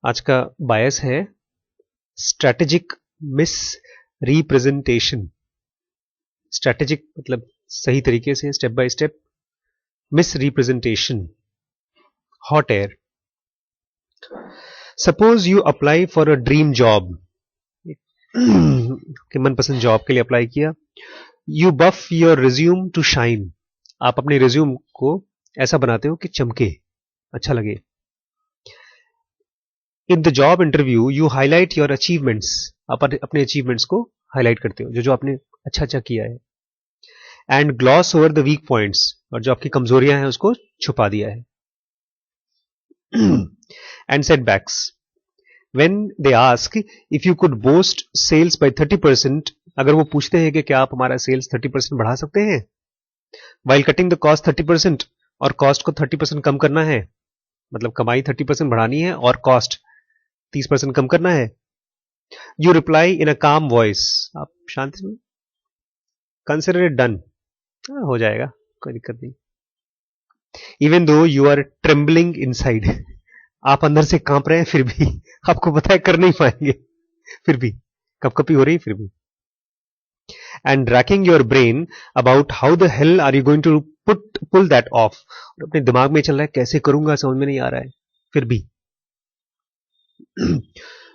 आज का बायस है स्ट्रैटेजिक मिस रिप्रेजेंटेशन। स्ट्रैटेजिक मतलब सही तरीके से step by step, misrepresentation, hot air. Suppose you apply for a dream job, कि मनपसंद जॉब के लिए अप्लाई किया। You buff your resume to shine, आप अपने रिज्यूम को ऐसा बनाते हो कि चमके, अच्छा लगे। In the job interview you highlight your achievements, आप अपने अचीवमेंट्स को हाईलाइट करते हो, जो आपने अच्छा अच्छा किया है। And gloss over the weak points, और जो आपकी कमजोरियां हैं उसको छुपा दिया है। And setbacks, when they ask if you could boost sales by 30%, अगर वो पूछते हैं कि क्या आप हमारा सेल्स 30% बढ़ा सकते हैं, while cutting the cost 30%, और कॉस्ट को 30% कम करना है, मतलब कमाई 30% बढ़ानी है और कॉस्ट 30% कम करना है। यू रिप्लाई इन अ काम वॉइस, आप शांति से, कंसिडर इट डन, हो जाएगा, कोई दिक्कत नहीं। Even though you are trembling inside, आप अंदर से कांप रहे हैं, फिर भी आपको पता है कर नहीं पाएंगे, फिर भी कपकपी हो रही, फिर भी। And racking your brain about how the hell are you going to pull that off, और अपने दिमाग में चल रहा है कैसे करूंगा, समझ में नहीं आ रहा है, फिर भी।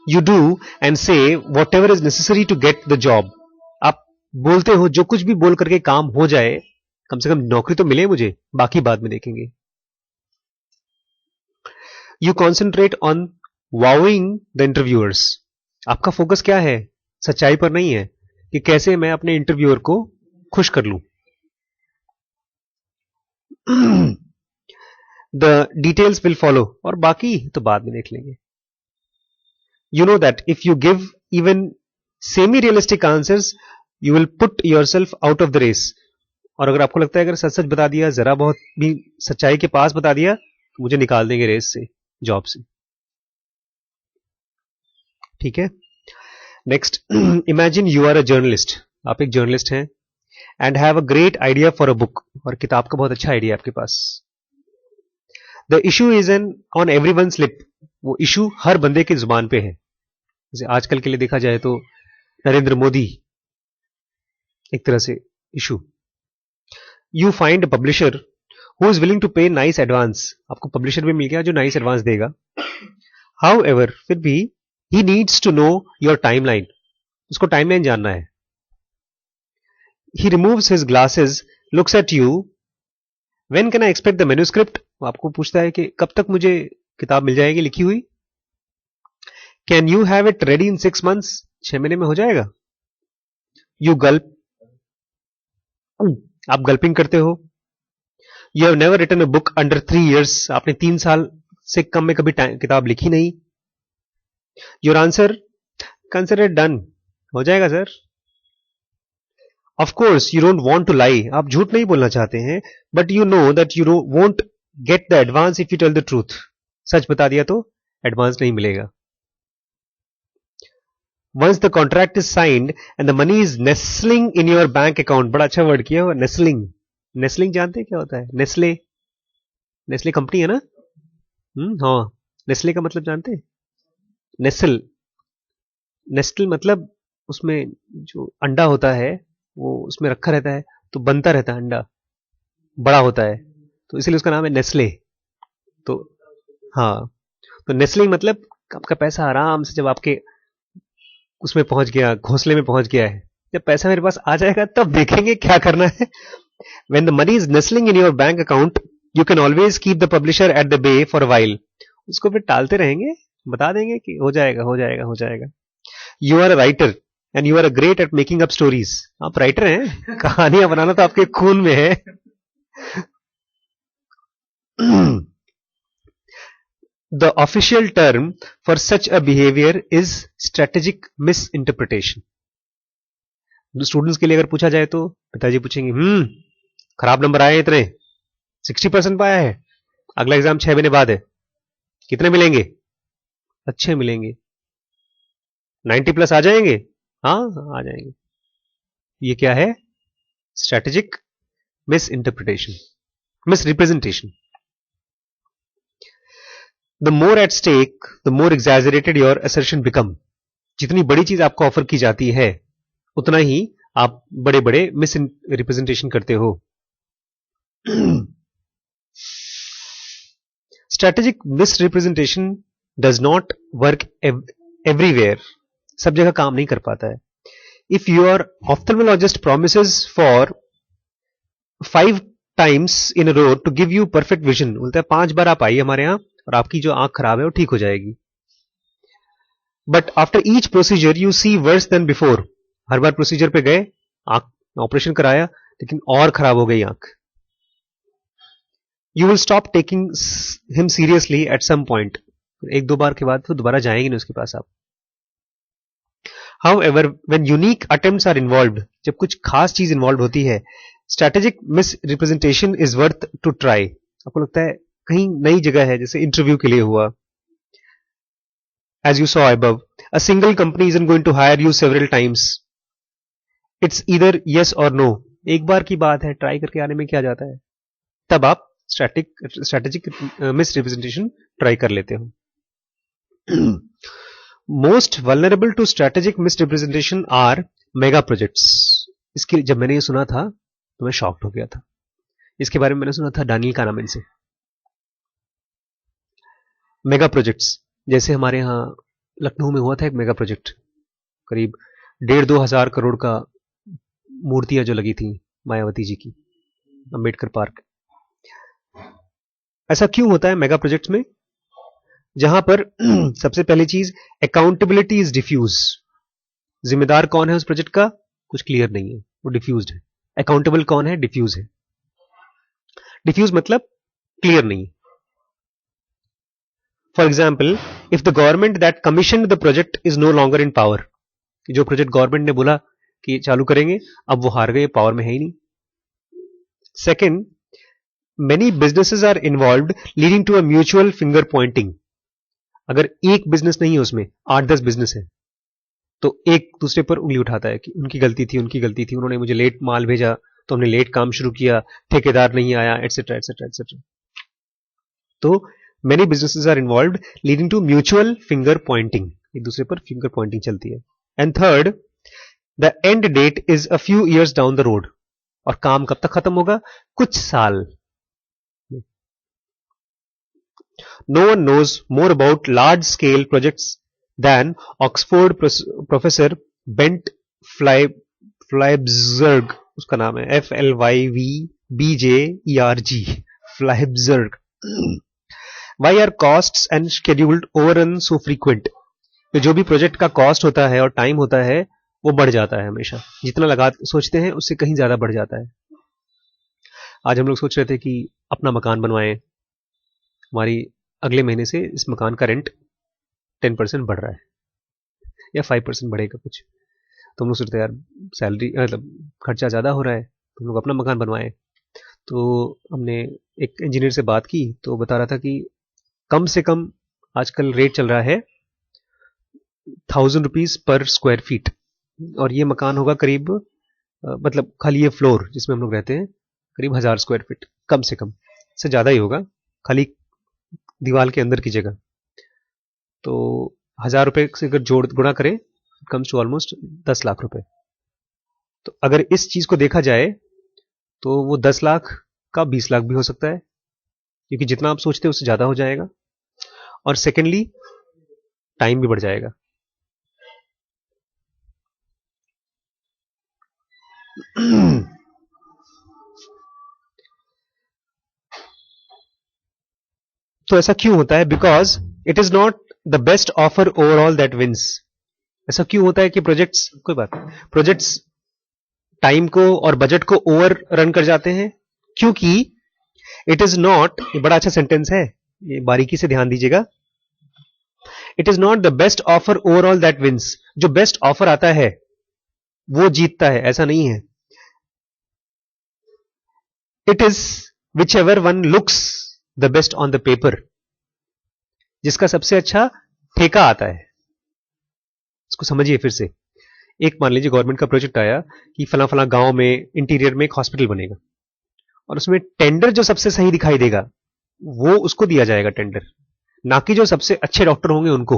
You do and say whatever is necessary to get the job, आप बोलते हो जो कुछ भी बोल करके काम हो जाए, कम से कम नौकरी तो मिले मुझे, बाकी बाद में देखेंगे। You concentrate on wowing the interviewers, आपका फोकस क्या है, सच्चाई पर नहीं है कि कैसे मैं अपने इंटरव्यूअर को खुश कर लूं। द डिटेल्स विल फॉलो, और बाकी तो बाद में देख लेंगे। You know that if you give even semi-realistic answers, you will put yourself out of the race. और अगर आपको लगता है अगर सच सच बता दिया, जरा बहुत भी सच्चाई के पास बता दिया, तो मुझे निकाल देंगे रेस से, जॉब से। ठीक है। Next, imagine you are a journalist, आप एक जर्नलिस्ट हैं, and have a great idea for a book, और किताब का बहुत अच्छा आइडिया है आपके पास। The issue is an on everyone's lip, वो इशू हर बंदे की जुबान पे है। जैसे आजकल के लिए देखा जाए तो नरेंद्र मोदी एक तरह से issue. You find publisher who is willing to pay nice advance, आपको पब्लिशर भी मिल गया जो नाइस एडवांस देगा। हाउ एवर, फिर भी he needs to know your timeline, उसको टाइमलाइन जानना है। He removes his glasses, looks at you, when can I expect the manuscript, आपको पूछता है कि कब तक मुझे किताब मिल जाएगी लिखी हुई। Can you have it ready in 6 months, 6 महीने में हो जाएगा। यू गल्प, आप गल्पिंग करते हो। You have never written a book under 3 years, आपने 3 साल से कम में कभी किताब लिखी नहीं। योर आंसर, कंसिडर डन, हो जाएगा sir. Of course you don't want to lie, आप झूठ नहीं बोलना चाहते हैं, but you know that you won't get the advance if you tell the truth, सच बता दिया तो एडवांस नहीं मिलेगा। Once the contract is signed and the money is nestling in your bank account, बड़ा अच्छा वर्ड किया, नेस्लिंग। नेस्लिंग जानते हैं क्या होता है? नेस्ले, नेस्ले कंपनी है ना। हाँ, नेस्ले का मतलब जानते हैं? नेस्ल, नेस्टल मतलब उसमें जो अंडा होता है वो उसमें रखा रहता है, तो बनता रहता है अंडा, बड़ा होता है, तो इसलिए उसका नाम है नेस्ले। तो हाँ, तो नेस्लिंग मतलब आपका पैसा आराम से जब आपके उसमें पहुंच गया, घोंसले में पहुंच गया है, जब पैसा मेरे पास आ जाएगा तब देखेंगे क्या करना है। When the money is nestling in your bank account, you can always keep the publisher at the bay for a while. उसको फिर टालते रहेंगे, बता देंगे कि हो जाएगा हो जाएगा हो जाएगा। You are a writer and you are a great at making up stories. आप राइटर हैं, कहानियां बनाना तो आपके खून में है। The official term for such a behavior is strategic misinterpretation. Students के लिए अगर पूछा जाए तो पिताजी पूछेंगे, खराब नंबर आए इतने, 60% पाया है, अगला एग्जाम 6 महीने बाद है, कितने मिलेंगे? अच्छे मिलेंगे। 90+ आ जाएंगे? हाँ आ जाएंगे। ये क्या है? Strategic misinterpretation, misrepresentation. The more at stake the more exaggerated your assertion become. जितनी बड़ी चीज आपको ऑफर की जाती है उतना ही आप बड़े बड़े मिस रिप्रेजेंटेशन करते हो। Strategic miss representation does not work everywhere, सब जगह काम नहीं कर पाता है। If your ophthalmologist promises for 5 times in a row to give you perfect vision, बोलता है 5 बार आप आइए हमारे यहां और आपकी जो आंख खराब है वो ठीक हो जाएगी, but after each procedure you see worse than before. हर बार प्रोसीजर पे गए, आंख ऑपरेशन कराया लेकिन और खराब हो गई आंख। You will stop taking him seriously at some point, एक दो बार के बाद फिर दोबारा जाएंगे नहीं उसके पास आप। However, when unique attempts are involved, जब कुछ खास चीज इन्वॉल्व होती है, strategic misrepresentation is worth to try। आपको लगता है कहीं नई जगह है, जैसे इंटरव्यू के लिए हुआ। As you saw above, a single company isn't going to hire you several times. It's either yes or no। एक बार की बात है, ट्राई करके आने में क्या जाता है, तब आप strategic misrepresentation ट्राई कर लेते हो। Most vulnerable to strategic misrepresentation are mega projects. इसकी जब मैंने ये सुना था तो मैं शॉक्ड हो गया था। इसके बारे में मैंने सुना था डानियल कानामैन से। मेगा प्रोजेक्ट्स, जैसे हमारे यहाँ लखनऊ में हुआ था एक मेगा प्रोजेक्ट, करीब 1,500-2 हजार करोड़ का मूर्तियां जो लगी थी मायावती जी की अंबेडकर पार्क। ऐसा क्यों होता है मेगा प्रोजेक्ट्स में, जहां पर सबसे पहली चीज अकाउंटेबिलिटी इज डिफ्यूज। जिम्मेदार कौन है उस प्रोजेक्ट का, कुछ क्लियर नहीं है, वो डिफ्यूज्ड है। अकाउंटेबल कौन है, डिफ्यूज है। डिफ्यूज मतलब क्लियर नहीं। For example, if the government that commission the project is no longer in power, जो प्रोजेक्ट गवर्नमेंट ने बोला कि चालू करेंगे, अब वो हार गए, पावर में है ही नहीं। Second, many businesses are involve leading to a mutual finger pointing. अगर एक बिजनेस नहीं है उसमें 8-10 बिजनेस है, तो एक दूसरे पर उंगली उठाता है कि उनकी गलती थी, उनकी गलती थी, उन्होंने मुझे लेट माल भेजा तो हमने लेट काम शुरू किया, ठेकेदार नहीं आया, एटसेट्रा एटसेट्रा एटसेट्रा। तो many businesses are involved leading to mutual finger pointing, एक दूसरे पर फिंगर पॉइंटिंग चलती है। And third, the end date is a few years down the road, और काम कब तक खत्म होगा, कुछ साल। No one knows more about large-scale projects than Oxford professor Bent Flyvbjerg, उसका नाम है FLYVBJERG, Flyvbjerg। Why are costs and scheduled overrun so frequent? तो जो भी प्रोजेक्ट का कॉस्ट होता है और टाइम होता है वो बढ़ जाता है हमेशा, जितना लगा सोचते हैं उससे कहीं ज्यादा बढ़ जाता है। आज हम लोग सोच रहे थे कि अपना मकान बनवाएं, हमारी अगले महीने से इस मकान का रेंट 10% बढ़ रहा है या 5% बढ़ेगा कुछ, तो हम लोग सोचते हैं यार सैलरी मतलब खर्चा ज़्यादा हो रहा है, तो हम लोग अपना मकान बनवाएं। तो हमने एक इंजीनियर से बात की तो बता रहा था कि कम से कम आजकल रेट चल रहा है 1,000 रुपीज़ पर स्क्वायर फीट, और ये मकान होगा करीब मतलब खाली ये फ्लोर जिसमें हम लोग रहते हैं करीब 1,000 स्क्वायर फीट, कम से कम, से ज़्यादा ही होगा खाली दीवार के अंदर की जगह। तो 1,000 रुपए से अगर जोड़ गुणा करें, कम्स टू ऑलमोस्ट 10 लाख रुपए। तो अगर इस चीज को देखा जाए तो वो 10 लाख का 20 लाख भी हो सकता है, क्योंकि जितना आप सोचते हैं उससे ज्यादा हो जाएगा, और सेकेंडली टाइम भी बढ़ जाएगा। तो ऐसा क्यों होता है, because it is not the best offer overall that wins. ऐसा क्यों होता है कि प्रोजेक्ट्स, कोई बात नहीं, प्रोजेक्ट्स टाइम को और बजट को ओवर रन कर जाते हैं, क्योंकि इट इज नॉट, ये बड़ा अच्छा सेंटेंस है, ये बारीकी से ध्यान दीजिएगा, it is not the best offer overall that wins. जो बेस्ट ऑफर आता है वो जीतता है, ऐसा नहीं है। It is whichever one looks the best on the paper, जिसका सबसे अच्छा ठेका आता है। इसको समझिए फिर से। एक मान लीजिए गवर्नमेंट का प्रोजेक्ट आया कि फला फला गांव में इंटीरियर में एक हॉस्पिटल बनेगा, और उसमें टेंडर जो सबसे सही दिखाई देगा वो उसको दिया जाएगा टेंडर। ना कि जो सबसे अच्छे डॉक्टर होंगे उनको।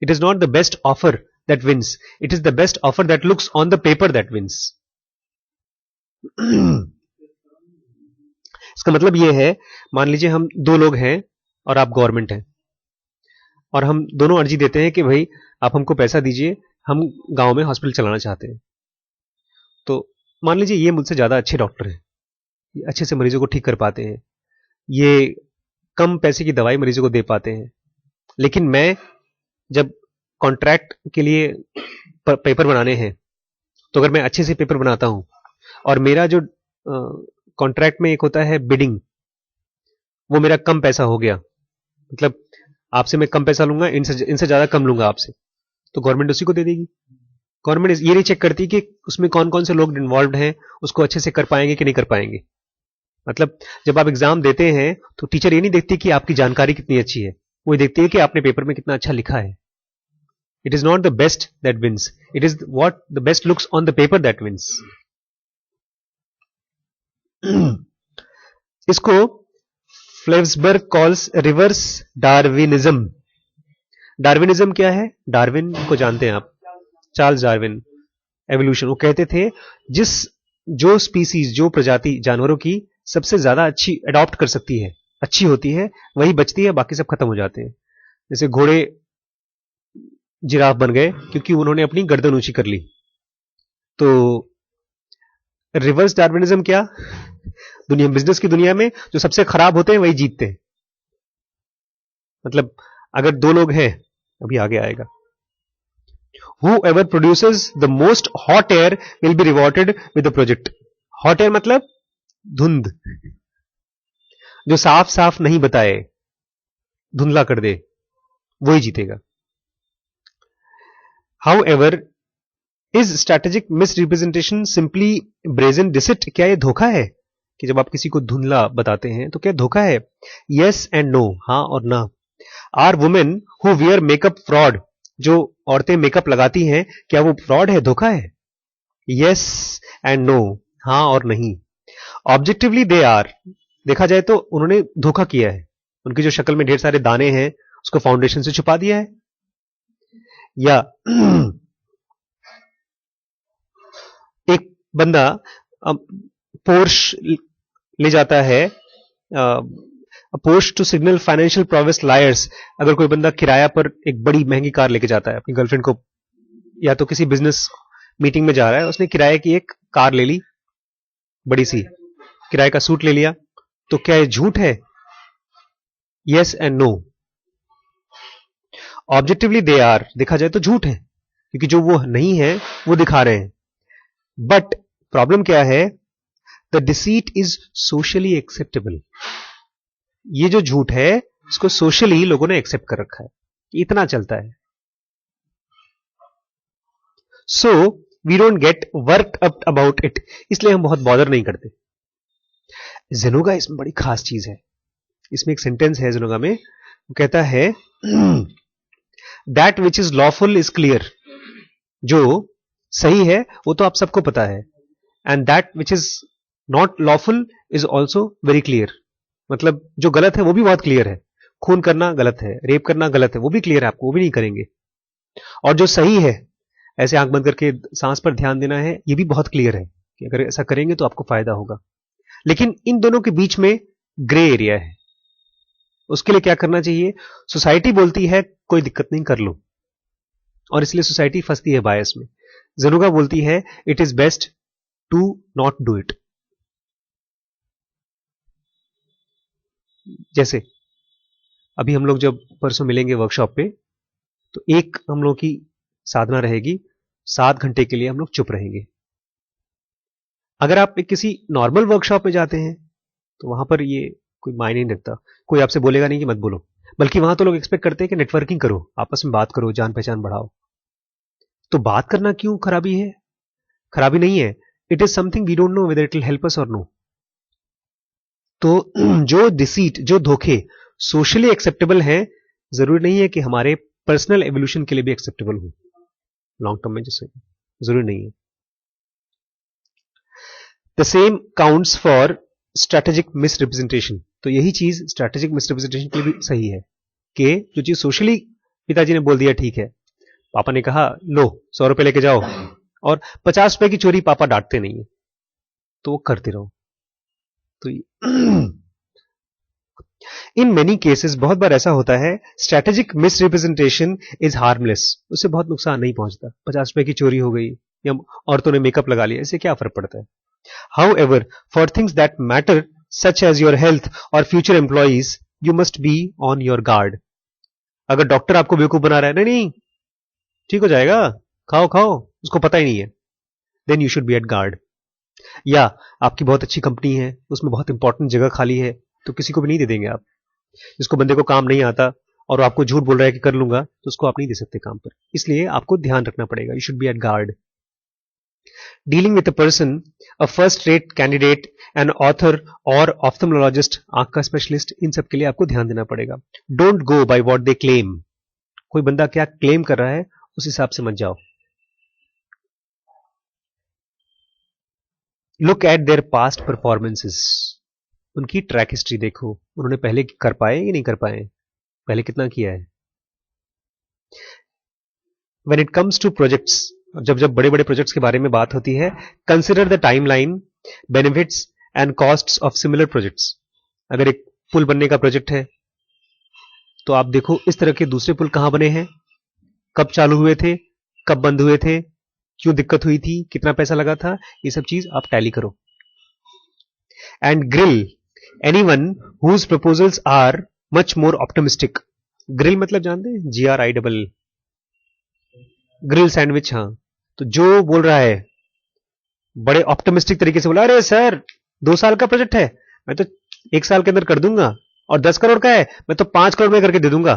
It is not the best offer that wins, it is the best offer that looks on the paper that wins. इसका मतलब यह है, मान लीजिए हम दो लोग हैं और आप गवर्नमेंट हैं, और हम दोनों अर्जी देते हैं कि भाई आप हमको पैसा दीजिए, हम गांव में हॉस्पिटल चलाना चाहते हैं। तो मान लीजिए ये मुझसे ज्यादा अच्छे डॉक्टर हैं, ये अच्छे से मरीजों को ठीक कर पाते हैं, ये कम पैसे की दवाई मरीजों को दे पाते हैं, लेकिन मैं जब कॉन्ट्रैक्ट के लिए पेपर बनाने हैं, तो अगर मैं अच्छे से पेपर बनाता हूं और मेरा जो कॉन्ट्रैक्ट में एक होता है बिडिंग, वो मेरा कम पैसा हो गया, मतलब आपसे मैं कम पैसा लूंगा, इनसे ज्यादा कम लूंगा आपसे, तो गवर्नमेंट उसी को दे देगी। गवर्नमेंट ये नहीं चेक करती कि उसमें कौन कौन से लोग इन्वॉल्व हैं, उसको अच्छे से कर पाएंगे कि नहीं कर पाएंगे। मतलब जब आप एग्जाम देते हैं तो टीचर ये नहीं देखती कि आपकी जानकारी कितनी अच्छी है, वो ये देखती है कि आपने पेपर में कितना अच्छा लिखा है। It is not the best that wins, it is what the best looks on the paper that wins. इसको Flyvbjerg calls reverse Darwinism. Darwinism क्या है? डार्विन को जानते हैं आप, चार्ल्स डार्विन, एवोल्यूशन। वो कहते थे जो स्पीसीज, जो प्रजाति जानवरों की सबसे ज्यादा अच्छी अडॉप्ट कर सकती है, अच्छी होती है, वही बचती है, बाकी सब खत्म हो जाते हैं। जैसे घोड़े जिराफ बन गए क्योंकि उन्होंने अपनी गर्दन ऊंची कर ली। तो रिवर्स डार्विनिज्म क्या? दुनिया, बिजनेस की दुनिया में जो सबसे खराब होते हैं वही जीतते हैं। मतलब अगर दो लोग हैं, अभी आगे आएगा, whoever produces the most hot air will be rewarded with the project। hot air मतलब धुंध, जो साफ साफ नहीं बताए, धुंधला कर दे, वही जीतेगा। However, is strategic misrepresentation simply brazen deceit? क्या ये धोखा है कि जब आप किसी को धुंधला बताते हैं तो क्या धोखा है? Yes and no, हाँ और ना। Are women who wear makeup fraud? जो औरतें मेकअप लगाती हैं, क्या वो फ्रॉड है, धोखा है? Yes and no, हाँ और नहीं। Objectively they are, देखा जाए तो उन्होंने धोखा किया है, उनकी जो शक्ल में ढेर सारे दाने हैं उसको फाउंडेशन से छुपा दिया है। या एक बंदा पोर्श ले जाता है, Porsche to signal financial prowess liars. अगर कोई बंदा किराया पर एक बड़ी महंगी कार लेके जाता है अपनी गर्लफ्रेंड को, या तो किसी बिजनेस मीटिंग में जा रहा है, उसने किराए की एक कार ले ली, बड़ी सी किराए का सूट ले लिया, तो क्या ये झूठ है? Yes and no. Objectively they are, देखा जाए तो झूठ है, क्योंकि जो वो नहीं है वो दिखा रहे हैं। बट प्रॉब्लम क्या है? The deceit is socially acceptable. ये जो झूठ है इसको सोशली लोगों ने एक्सेप्ट कर रखा है, इतना चलता है। So we don't get work up about it, इसलिए हम बहुत बॉदर नहीं करते। जेनोगा इसमें बड़ी खास चीज है। इसमें एक सेंटेंस है जेनोगा में, वो कहता है that which is lawful is clear. जो सही है वो तो आप सबको पता है, and that which is not lawful is also very clear. मतलब जो गलत है वो भी बहुत क्लियर है, खून करना गलत है, रेप करना गलत है, वो भी क्लियर है, आपको वो भी नहीं करेंगे। और जो सही है, ऐसे आंख बंद करके सांस पर ध्यान देना है, ये भी बहुत क्लियर है कि अगर ऐसा करेंगे तो आपको फायदा होगा। लेकिन इन दोनों के बीच में ग्रे एरिया है, उसके लिए क्या करना चाहिए? सोसाइटी बोलती है कोई दिक्कत नहीं, कर लो, और इसलिए सोसाइटी फंसती है बायस में। जेनोगा बोलती है it is best to not do it. जैसे अभी हम लोग जब परसों मिलेंगे वर्कशॉप पे, तो एक हम लोग की साधना रहेगी, 7 घंटे के लिए हम लोग चुप रहेंगे। अगर आप किसी नॉर्मल वर्कशॉप में जाते हैं तो वहां पर ये कोई मायने नहीं रखता, कोई आपसे बोलेगा नहीं कि मत बोलो, बल्कि वहां तो लोग एक्सपेक्ट करते हैं कि नेटवर्किंग करो, आपस में बात करो, जान पहचान बढ़ाओ। तो बात करना क्यों खराबी है? खराबी नहीं है, it is something we don't know whether it will help us और नो। तो जो डिसीट, जो धोखे सोशली एक्सेप्टेबल हैं, जरूरी नहीं है कि हमारे पर्सनल एवोल्यूशन के लिए भी एक्सेप्टेबल हो लॉन्ग टर्म में, जैसे जरूरी नहीं है। The same counts for strategic misrepresentation. तो यही चीज स्ट्रैटेजिक मिसरिप्रेजेंटेशन के लिए भी सही है कि जो चीज सोशली पिताजी ने बोल दिया ठीक है, पापा ने कहा लो 100 रुपए लेके जाओ, और 50 रुपए की चोरी पापा डांटते नहीं है, तो वो करते रहो। तो इन मेनी केसेस बहुत बार ऐसा होता है स्ट्रैटेजिक मिसरिप्रेजेंटेशन इज हार्मलेस, उससे बहुत नुकसान नहीं पहुंचता। 50 रुपए की चोरी हो गई या औरतों ने मेकअप लगा लिया, इससे क्या फर्क पड़ता है। However, for things that matter such as your health or future employees, you must be on your guard. अगर डॉक्टर आपको बेवकूफ बना रहा है, नहीं नहीं ठीक हो जाएगा, खाओ खाओ, उसको पता ही नहीं है, then you should be at guard. या आपकी बहुत अच्छी कंपनी है, उसमें बहुत इंपॉर्टेंट जगह खाली है, तो किसी को भी नहीं दे देंगे आप। जिसको बंदे को काम नहीं आता और आपको झूठ बोल रहा है कि कर लूंगा, तो उसको आप नहीं दे सकते काम पर, इसलिए आपको ध्यान रखना पड़ेगा। You should be at guard. Dealing with a person, a first-rate candidate, an author or ophthalmologist, आंख का स्पेशलिस्ट, इन सब के लिए आपको ध्यान देना पड़ेगा। Don't go by what they claim. कोई बंदा क्या क्लेम कर रहा है उस हिसाब से मत जाओ। Look at their past performances. उनकी ट्रैक हिस्ट्री देखो, उन्होंने पहले कर पाए या नहीं कर पाए, पहले कितना किया है। When it comes to projects, जब जब बड़े बड़े प्रोजेक्ट्स के बारे में बात होती है, consider the timeline, benefits and costs of similar projects. अगर एक पुल बनने का प्रोजेक्ट है तो आप देखो इस तरह के दूसरे पुल कहां बने हैं, कब चालू हुए थे, कब बंद हुए थे, क्यों दिक्कत हुई थी, कितना पैसा लगा था, ये सब चीज आप टैली करो। And grill anyone whose proposals are much more optimistic. Grill मतलब जानते हैं, GRIL, ग्रिल सैंडविच। हाँ, तो जो बोल रहा है बड़े ऑप्टिमिस्टिक तरीके से बोला, अरे सर 2 साल का प्रोजेक्ट है, मैं तो 1 साल के अंदर कर दूंगा, और 10 करोड़ का है मैं तो 5 करोड़ में करके दे दूंगा।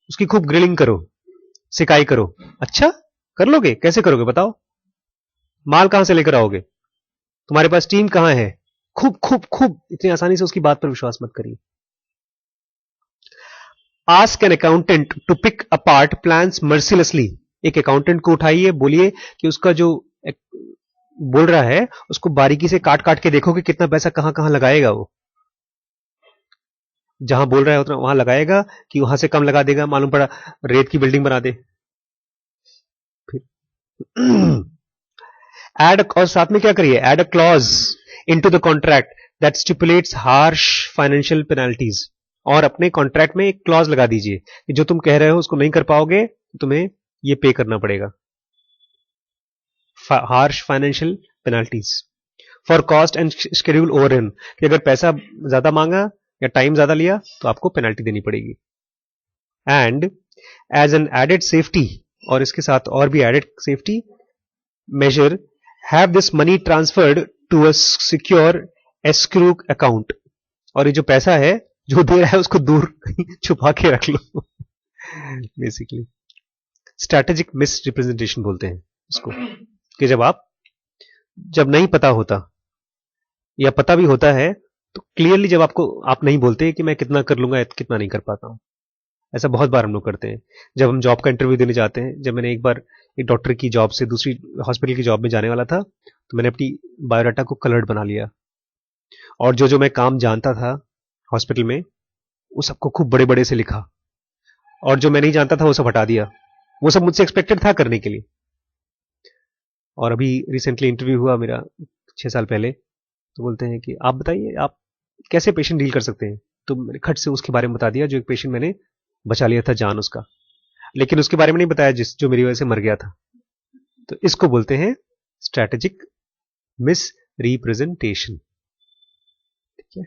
उसकी खूब ग्रिलिंग करो, सिकाई करो। अच्छा कर लोगे, कैसे करोगे बताओ, माल कहां से लेकर आओगे, तुम्हारे पास टीम कहां है, खूब खूब खूब, इतनी आसानी से उसकी बात पर विश्वास मत करिए। Ask an accountant to pick apart plans mercilessly. एक अकाउंटेंट को उठाइए, बोलिए कि उसका जो बोल रहा है उसको बारीकी से काट काट के देखो कि कितना पैसा कहां कहां लगाएगा, वो जहां बोल रहा है उतना वहां लगाएगा कि वहां से कम लगा देगा, मालूम पड़ा रेत की बिल्डिंग बना दे। फिर और साथ में क्या करिए, add a clause into the contract that stipulates harsh financial penalties. और अपने कॉन्ट्रैक्ट में एक क्लॉज लगा दीजिए कि जो तुम कह रहे हो उसको नहीं कर पाओगे तो तुम्हें ये पे करना पड़ेगा, harsh financial penalties for cost and schedule overrun, कि अगर पैसा ज्यादा मांगा या टाइम ज्यादा लिया तो आपको पेनल्टी देनी पड़ेगी। And as an added safety, और इसके साथ और भी added safety measure, have this money transferred to a secure escrow account. और ये जो पैसा है जो दे रहा है उसको दूर छुपा के रख लो। बेसिकली स्ट्रैटेजिक मिस रिप्रेजेंटेशन बोलते हैं इसको, कि जब नहीं पता होता या पता भी होता है तो क्लियरली जब आप नहीं बोलते कि मैं कितना कर लूंगा कितना नहीं कर पाता हूं। ऐसा बहुत बार हम लोग करते हैं जब हम जॉब का इंटरव्यू देने जाते हैं। जब मैंने एक बार एक डॉक्टर की जॉब से दूसरी हॉस्पिटल की जॉब में जाने वाला था तो मैंने अपनी बायोडाटा को कलर्ड बना लिया, और जो जो मैं काम जानता था हॉस्पिटल में वो सबको खूब बड़े बड़े से लिखा, और जो मैं नहीं जानता था वो सब हटा दिया। वो सब मुझसे एक्सपेक्टेड था करने के लिए। और अभी रिसेंटली इंटरव्यू हुआ मेरा 6 साल पहले, तो बोलते हैं कि आप बताइए आप कैसे पेशेंट डील कर सकते हैं, तो मैंने खट से उसके बारे में बता दिया जो एक पेशेंट मैंने बचा लिया था जान उसका, लेकिन उसके बारे में नहीं बताया जो मेरी वजह से मर गया था। तो इसको बोलते हैं स्ट्रैटेजिक मिस रिप्रेजेंटेशन। ठीक है।